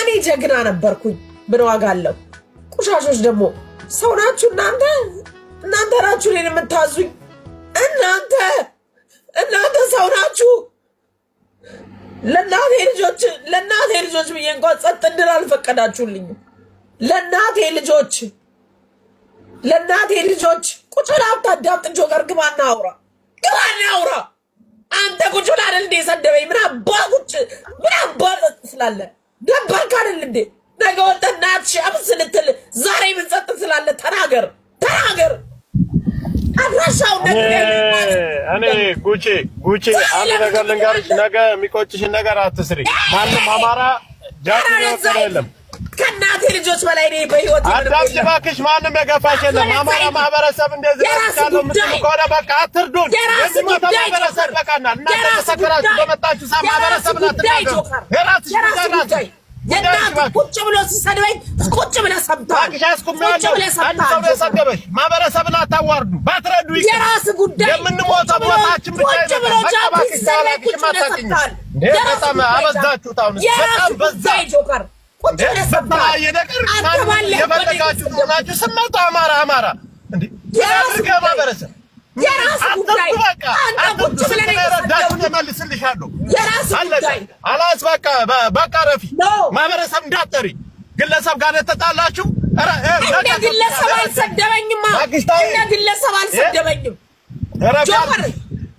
እኔ ጀግና ነበርኩኝ ምን ዋጋ አለው? ቁሻሾች ደግሞ ሰው ናችሁ እናንተ ናችሁ እኔን የምታዙኝ እናንተ ሰው ናችሁ። ለእናቴ ልጆች ብዬ እንኳን ጸጥ እንድል አልፈቀዳችሁልኝም። ለእናቴ ልጆች ቁጭ ብላ አታዳምጥ። ጆከር ግባና አውራ። አንተ ቁጭ ብላ አይደል እንዴ ሰደበኝ? ምን አባ ስላለ ደበርክ አይደል እንዴ? ነገ ወጥተህ እናትሽ አብስ ልትል ዛሬ ምን ጸጥ ስላለ ተናገር። አድራሻው እኔ ጉቺ አንድ ነገር ልንገርሽ፣ ነገ የሚቆጭሽን ነገር አትስሪ። ማንም አማራ ጃቲ ነው የለም። ከእናቴ ልጆች በላይ እኔ በህይወት አዳምጪ እባክሽ። ማንም የገፋሽ የለም። አማራ ማህበረሰብ እንደዚህ ያስካለው ምንም ከሆነ በቃ አትርዱን። የዚህ ማህበረሰብ በቃና እናንተ ተሰከራችሁ በመጣችሁ ማህበረሰብ ናትናገሩ የራስሽ ጉዳይ ቁጭ ብሎ ሲሰድበኝ ቁጭ ብለህ ሰምተሃል። አንድ ሰው የሰደበሽ ማህበረሰብን አታዋርዱ። ባትረዱ የራስ ጉዳይ የምንሞተው ቦታችን ብቻ በጣም አበዛችሁት። አሁን በጣም በዛ ጆከር ቁጭ ብለህ ሰምተሃል። የፈለጋችሁ ሆናችሁ ስመጡ አማራ እንዴ ማህበረሰብ የራስ ጉዳይ አንተ ቁጭ ብለህ ረዳችሁ ተመልስልሻለሁ። የራስ ጉዳይ አላስ በቃ ረፊ ማህበረሰብ እንዳትጠሪ። ግለሰብ ጋር ተጣላችሁ። እንደ ግለሰብ አልሰደበኝማ። እንደ ግለሰብ አልሰደበኝም ጆከር።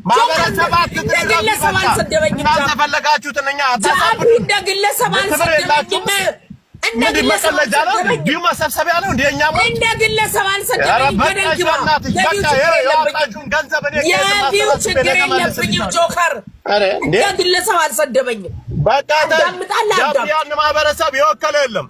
ማህበረሰብ እንደ ግለሰብ አልሰደበኝም። ተፈለጋችሁትን እኛ አታሳብዱ። እንደ ግለሰብ አልሰደበኝም። እንደ ግለሰብ አልሰደበኝም። ዲዩ መሰብሰቢያ ነው እንደኛ ሞት። እንደ ግለሰብ አልሰደበኝም። ገደል ግባ። የዲዩ ችግር የለብኝም ጆከር። እንደ ግለሰብ አልሰደበኝም። በቃ ያን ማህበረሰብ የወከለ የለም።